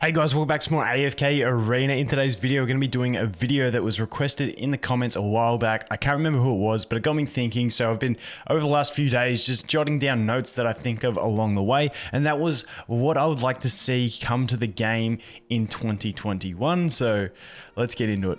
Hey guys, welcome back to more AFK Arena. In today's video, we're going to be doing a video that was requested in the comments a while back. I can't remember who it was, but it got me thinking. So I've been, over the last few days, just jotting down notes that I think of along the way. And that was what I would like to see come to the game in 2021. So let's get into it.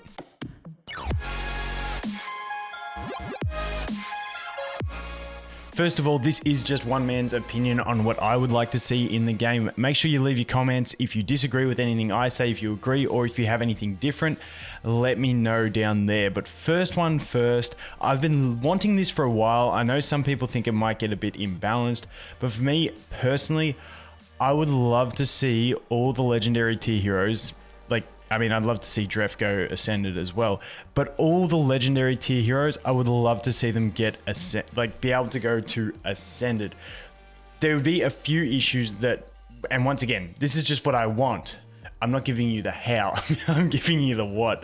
First of all, this is just one man's opinion on what I would like to see in the game. Make sure you leave your comments if you disagree with anything I say, if you agree, or if you have anything different, let me know down there. But first one first, I've been wanting this for a while. I know some people think it might get a bit imbalanced, but for me personally, I would love to see all the legendary tier heroes, I'd love to see Dref go Ascended as well, but all the legendary tier heroes, I would love to see them get be able to go to Ascended. There would be a few issues that, and once again, this is just what I want. I'm not giving you the how, I'm giving you the what,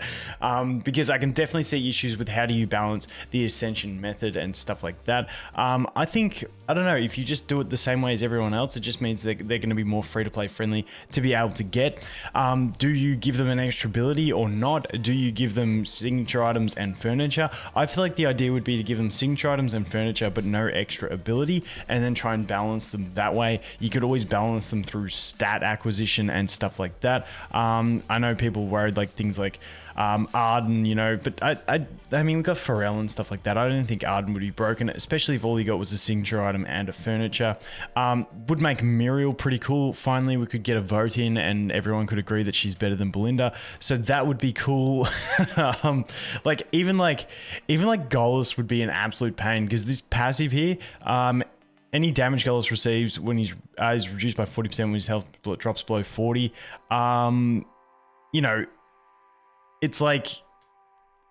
because I can definitely see issues with how do you balance the Ascension method and stuff like that. I think, I don't know, if you just do it the same way as everyone else, it just means they're going to be more free-to-play friendly to be able to get. Do you give them an extra ability or not? Do you give them signature items and furniture? I feel like the idea would be to give them signature items and furniture, but no extra ability, and then try and balance them that way. You could always balance them through stat acquisition and stuff like that. I know people worried like things like Arden, you know, but I mean, we've got Pharrell and stuff like that. I don't think Arden would be broken, especially if all you got was a signature item and a furniture. Would make Muriel pretty cool. Finally, we could get a vote in and everyone could agree that she's better than Belinda. So that would be cool. Even Gollus would be an absolute pain because this passive here, any damage Gollus receives when he's reduced by 40% when his health drops below 40. You know, it's like,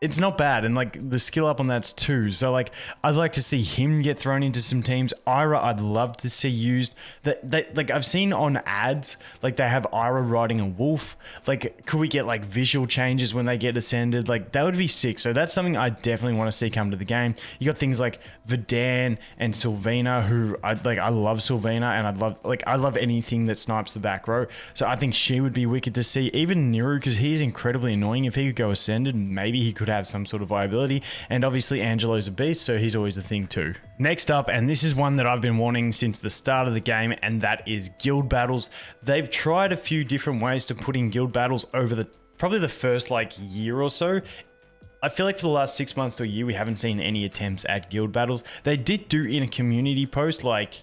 it's not bad, and like the skill up on that's 2. So like, I'd like to see him get thrown into some teams. Ira, I'd love to see used. That like I've seen on ads, like they have Ira riding a wolf. Like, could we get like visual changes when they get ascended? Like that would be sick. So that's something I definitely want to see come to the game. You got things like Verdan and Sylvina, who I love Sylvina, and I love anything that snipes the back row. So I think she would be wicked to see. Even Niru, because he is incredibly annoying. If he could go ascended, maybe he could have some sort of viability. And obviously Angelo's a beast, so he's always a thing too. Next up, and this is one that I've been wanting since the start of the game, and that is guild battles. They've tried a few different ways to put in guild battles over probably the first like year or so. I feel like for the last 6 months to a year, we haven't seen any attempts at guild battles. They did do in a community post like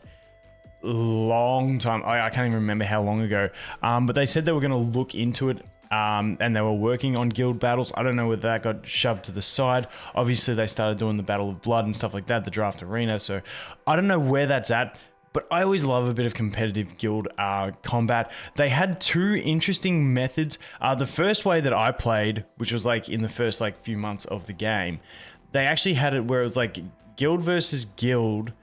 long time, I can't even remember how long ago, but they said they were going to look into it. And they were working on guild battles. I don't know whether that got shoved to the side. Obviously, they started doing the Battle of Blood and stuff like that, the Draft Arena. So I don't know where that's at, but I always love a bit of competitive guild combat. They had 2 interesting methods. The first way that I played, which was like in the first like few months of the game, they actually had it where it was like guild versus guild,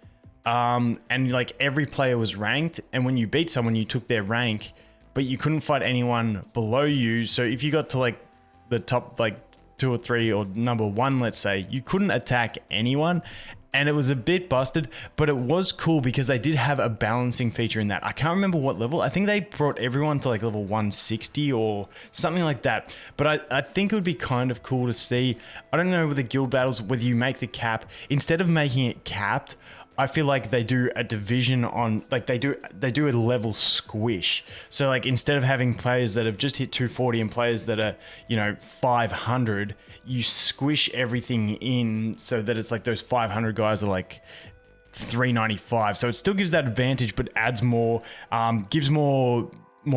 and like every player was ranked, and when you beat someone, you took their rank, but you couldn't fight anyone below you. So if you got to like the top like 2 or 3 or number 1, let's say, you couldn't attack anyone. And it was a bit busted, but it was cool because they did have a balancing feature in that. I can't remember what level. I think they brought everyone to like level 160 or something like that. But I think it would be kind of cool to see. I don't know with the guild battles, whether you make the cap, instead of making it capped, I feel like they do a division on, like they do a level squish. So like instead of having players that have just hit 240 and players that are, you know, 500, you squish everything in so that it's like those 500 guys are like 395. So it still gives that advantage, but adds more, gives more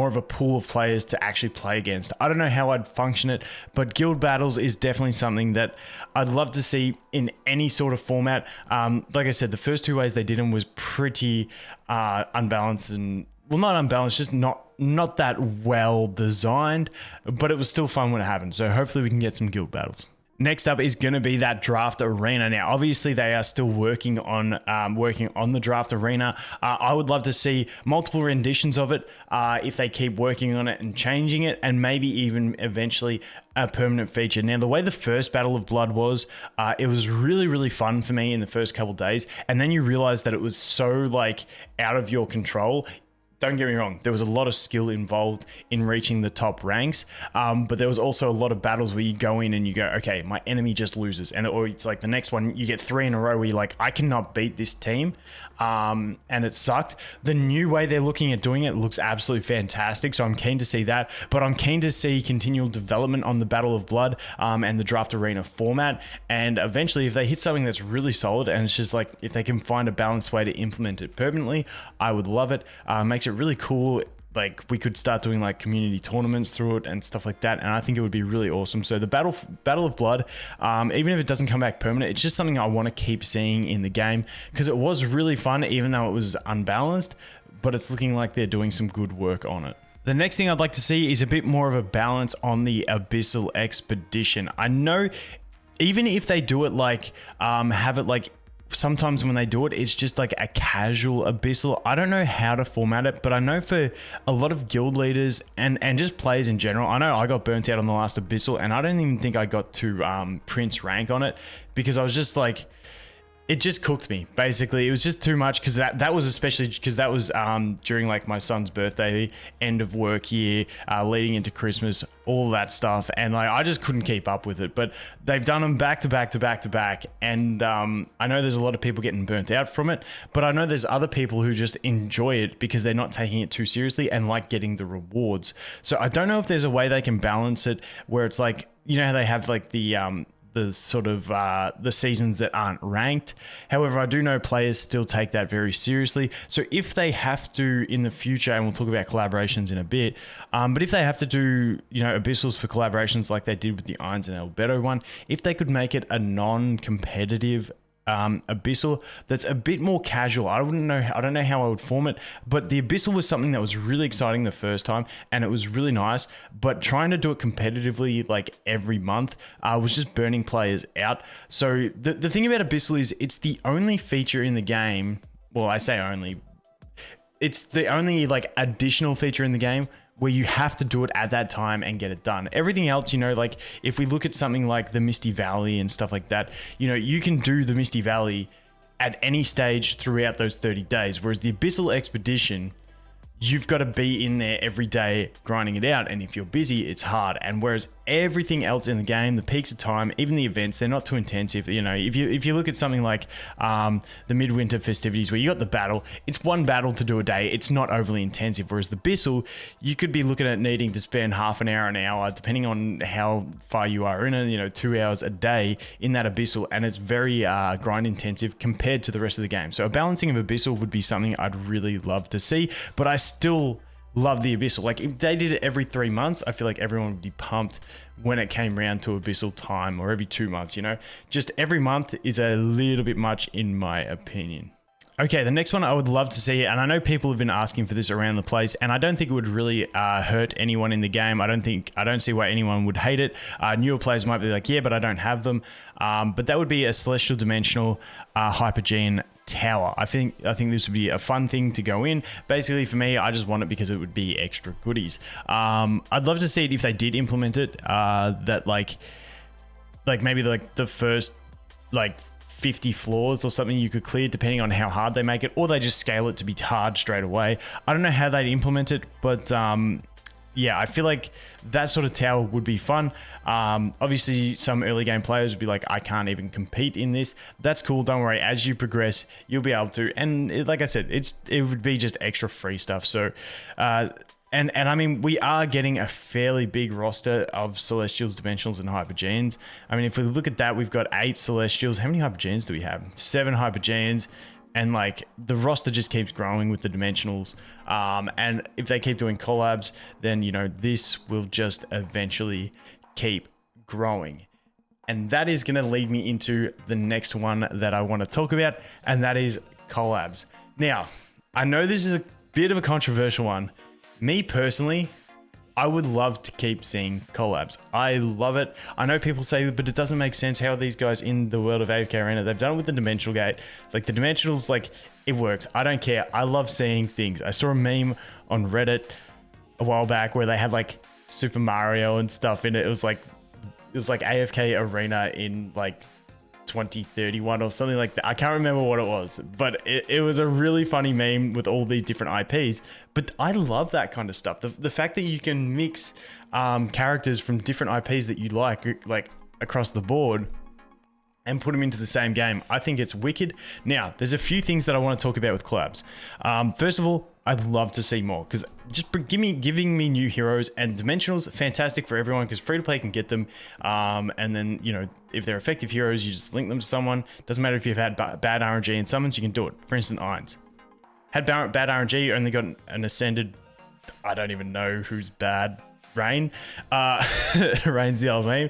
of a pool of players to actually play against. I don't know how I'd function it, but guild battles is definitely something that I'd love to see in any sort of format. Like I said, the first 2 ways they did them was pretty unbalanced, and well, not unbalanced, just not that well designed, but it was still fun when it happened. So hopefully we can get some guild battles. Next up is going to be that Draft Arena. Now, obviously, they are still working on the Draft Arena. I would love to see multiple renditions of it if they keep working on it and changing it, and maybe even eventually a permanent feature. Now, the way the first Battle of Blood was, it was really, really fun for me in the first couple of days, and then you realize that it was so like out of your control. don't get me wrong, there was a lot of skill involved in reaching the top ranks, but there was also a lot of battles where you go in and you go, okay, my enemy just loses, or it's like the next one, you get 3 in a row where you're like, I cannot beat this team, and it sucked. The new way they're looking at doing it looks absolutely fantastic, so I'm keen to see that, but I'm keen to see continual development on the Battle of Blood and the Draft Arena format, and eventually if they hit something that's really solid, and it's just like, if they can find a balanced way to implement it permanently, I would love it. Makes it really cool. Like, we could start doing like community tournaments through it and stuff like that, and I think it would be really awesome. So the Battle of Blood, even if it doesn't come back permanent, it's just something I want to keep seeing in the game, because it was really fun even though it was unbalanced, but it's looking like they're doing some good work on it. The next thing I'd like to see is a bit more of a balance on the Abyssal Expedition. I know even if they do it like have it like, sometimes when they do it, it's just like a casual Abyssal. I don't know how to format it, but I know for a lot of guild leaders and just players in general, I know I got burnt out on the last Abyssal, and I don't even think I got to Prince rank on it, because I was just like, it just cooked me. Basically, it was just too much, because that was especially because that was during like my son's birthday, end of work year, leading into Christmas, all that stuff, and like I just couldn't keep up with it. But they've done them back to back to back to back, and I know there's a lot of people getting burnt out from it, but I know there's other people who just enjoy it because they're not taking it too seriously and like getting the rewards. So I don't know if there's a way they can balance it where it's like, you know how they have like the sort of the seasons that aren't ranked. However, I do know players still take that very seriously. So if they have to in the future, and we'll talk about collaborations in a bit, but if they have to do, you know, Abyssals for collaborations like they did with the Irons and Albedo one, if they could make it a non-competitive Abyssal that's a bit more casual. I don't know how I would form it, but the Abyssal was something that was really exciting the first time, and it was really nice, but trying to do it competitively like every month was just burning players out. So the thing about Abyssal is it's the only feature in the game, well, I say only, it's the only like additional feature in the game where you have to do it at that time and get it done. Everything else, you know, like if we look at something like the Misty Valley and stuff like that, you know, you can do the Misty Valley at any stage throughout those 30 days. Whereas the Abyssal Expedition, you've got to be in there every day grinding it out. And if you're busy, it's hard. And whereas everything else in the game, the peaks of time, even the events, they're not too intensive. You know, if you look at something like the Midwinter festivities where you got the battle, it's one battle to do a day. It's not overly intensive. Whereas the Abyssal, you could be looking at needing to spend half an hour, depending on how far you are in it, you know, 2 hours a day in that Abyssal. And it's very grind intensive compared to the rest of the game. So a balancing of Abyssal would be something I'd really love to see, but I still love the Abyssal. Like if they did it every 3 months, I feel like everyone would be pumped when it came around to Abyssal time, or every 2 months, you know, just every month is a little bit much in my opinion. Okay, the next one I would love to see, and I know people have been asking for this around the place, and I don't think it would really hurt anyone in the game. I don't see why anyone would hate it. Newer players might be like, yeah, but I don't have them. But that would be a Celestial Dimensional Hypergene Tower. I think this would be a fun thing to go in. Basically, for me, I just want it because it would be extra goodies. I'd love to see it if they did implement it. That like maybe like the first like 50 floors or something you could clear depending on how hard they make it, or they just scale it to be hard straight away. I don't know how they'd implement it, but yeah, I feel like that sort of tower would be fun. Obviously, some early game players would be like, I can't even compete in this. That's cool. Don't worry. As you progress, you'll be able to. And like I said, it would be just extra free stuff. So, and I mean, we are getting a fairly big roster of Celestials, Dimensionals, and Hypergenes. I mean, if we look at that, we've got 8 Celestials. How many Hypergenes do we have? 7 Hypergenes. And like the roster just keeps growing with the Dimensionals. And if they keep doing collabs, then, you know, this will just eventually keep growing. And that is going to lead me into the next one that I want to talk about, and that is collabs. Now, I know this is a bit of a controversial one. Me personally, I would love to keep seeing collabs. I love it. I know people say, but it doesn't make sense. How are these guys in the world of AFK Arena? They've done it with the Dimensional Gate. Like the Dimensionals, like it works. I don't care. I love seeing things. I saw a meme on Reddit a while back where they had like Super Mario and stuff in it. It was like AFK Arena in like 2031 or something like that. I can't remember what it was, but it was a really funny meme with all these different IPs. But I love that kind of stuff. The fact that you can mix characters from different IPs that you like across the board and put them into the same game. I think it's wicked. Now, there's a few things that I want to talk about with collabs. First of all, I'd love to see more, because just giving me new heroes and dimensionals, fantastic for everyone, because free to play can get them. And then, you know, if they're effective heroes, you just link them to someone. Doesn't matter if you've had bad RNG in summons, you can do it. For instance, Irons had bad RNG, only got an ascended, I don't even know who's bad. Rain. Rain's the old meme.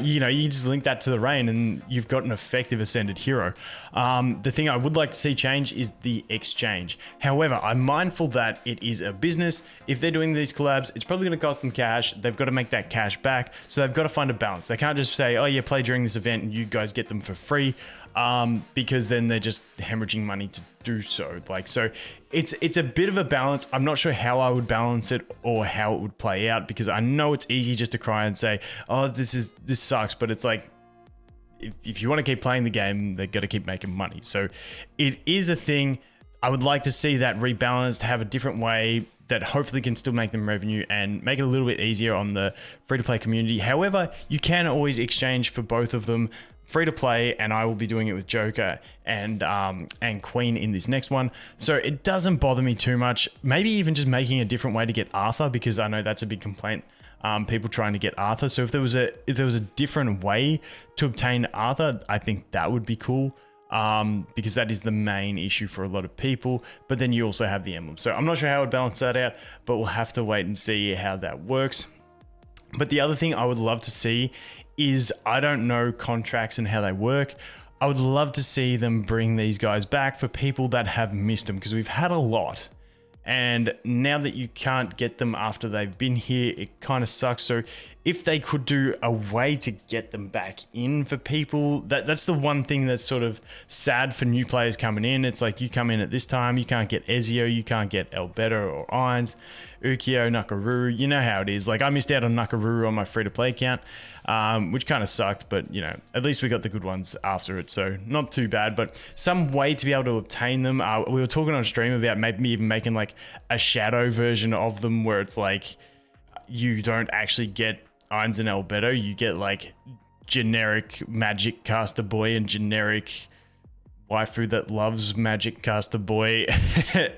You know, you just link that to the Rain and you've got an effective ascended hero. The thing I would like to see change is the exchange. However, I'm mindful that it is a business. If they're doing these collabs, it's probably going to cost them cash. They've got to make that cash back. So they've got to find a balance. They can't just say, oh yeah, play during this event and you guys get them for free. Because then they're just hemorrhaging money to do so. So it's a bit of a balance. I'm not sure how I would balance it or how it would play out, because I know it's easy just to cry and say, oh, this sucks. But it's like, if you want to keep playing the game, they've got to keep making money. So it is a thing. I would like to see that rebalanced, have a different way that hopefully can still make them revenue and make it a little bit easier on the free-to-play community. However, you can always exchange for both of them free to play, and I will be doing it with Joker and Queen in this next one. So it doesn't bother me too much. Maybe even just making a different way to get Arthur, because I know that's a big complaint. People trying to get Arthur. So if there was a different way to obtain Arthur, I think that would be cool. Because that is the main issue for a lot of people. But then you also have the emblem. So I'm not sure how I would balance that out, but we'll have to wait and see how that works. But the other thing I would love to see is, I don't know contracts and how they work. I would love to see them bring these guys back for people that have missed them, because we've had a lot. And now that you can't get them after they've been here, it kind of sucks. So if they could do a way to get them back in for people, that's the one thing that's sort of sad for new players coming in. It's like, you come in at this time, you can't get Ezio, you can't get Albedo or Irons, Ukyo, Nakaruru. You know how it is. Like, I missed out on Nakaruru on my free-to-play account, which kind of sucked, but, you know, at least we got the good ones after it, so not too bad. But some way to be able to obtain them. We were talking on stream about maybe even making like a shadow version of them, where it's like you don't actually get Irons and Albedo, you get like generic magic caster boy and generic waifu that loves magic caster boy,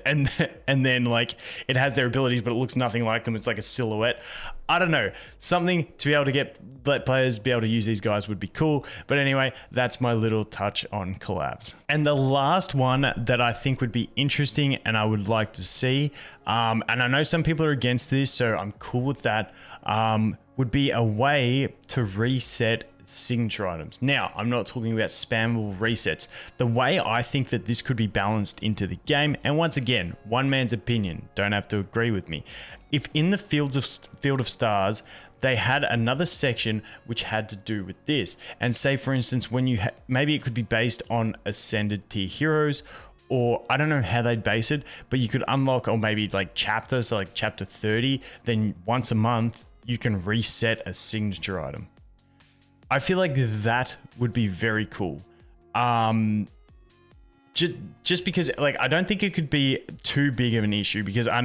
and then like it has their abilities but it looks nothing like them. It's like a silhouette. I don't know, something to be able to let players be able to use these guys would be cool. But anyway, that's my little touch on collabs. And the last one that I think would be interesting and I would like to see, and I know some people are against this, so I'm cool with that, would be a way to reset signature items. Now, I'm not talking about spammable resets. The way I think that this could be balanced into the game, and once again, one man's opinion, don't have to agree with me. If in the Field of Stars, they had another section which had to do with this, and say for instance, when you maybe it could be based on ascended tier heroes, or I don't know how they'd base it, but you could unlock, or maybe like chapter, so like chapter 30, then once a month, you can reset a signature item. I feel like that would be very cool. Just because, like, I don't think it could be too big of an issue, because I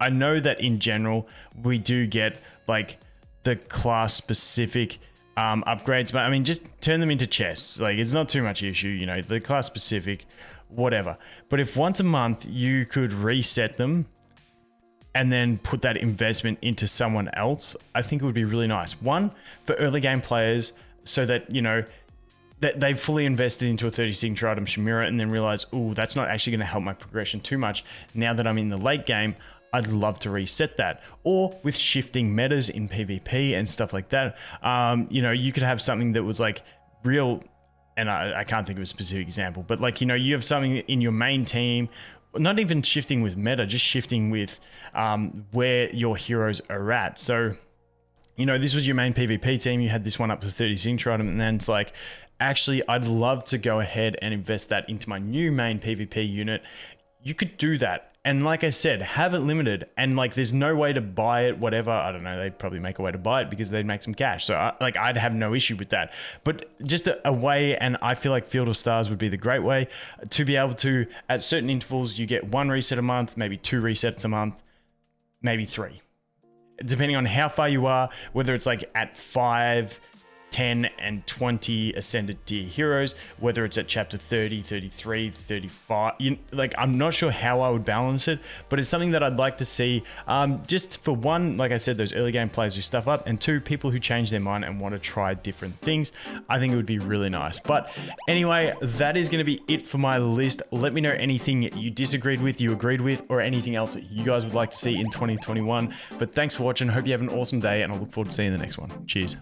know that in general we do get like the class specific upgrades, but I mean, just turn them into chests. Like, it's not too much issue, you know, the class specific, whatever. But if once a month you could reset them and then put that investment into someone else, I think it would be really nice. One, for early game players, so that, you know, that they've fully invested into a 30 signature item Chimera and then realize, oh, that's not actually going to help my progression too much. Now that I'm in the late game, I'd love to reset that. Or with shifting metas in PvP and stuff like that, you know, you could have something that was like real, and I can't think of a specific example, but like, you know, you have something in your main team, not even shifting with meta, just shifting with where your heroes are at. So, you know, this was your main PvP team, you had this one up to 30 signature item, and then it's like, actually, I'd love to go ahead and invest that into my new main PvP unit. You could do that. And like I said, have it limited, and like there's no way to buy it, whatever. I don't know, they'd probably make a way to buy it because they'd make some cash. So I'd have no issue with that. But just a way, and I feel like Field of Stars would be the great way to be able to, at certain intervals, you get 1 reset a month, maybe 2 resets a month, maybe 3. Depending on how far you are, whether it's like at 5, 10 and 20 ascended tier heroes, whether it's at chapter 30, 33, 35, like I'm not sure how I would balance it, but it's something that I'd like to see, just for one, like I said, those early game players who stuff up, and 2, people who change their mind and want to try different things. I think it would be really nice. But anyway, that is going to be it for my list. Let me know anything you disagreed with, you agreed with, or anything else that you guys would like to see in 2021. But thanks for watching. Hope you have an awesome day, and I look forward to seeing you in the next one. Cheers.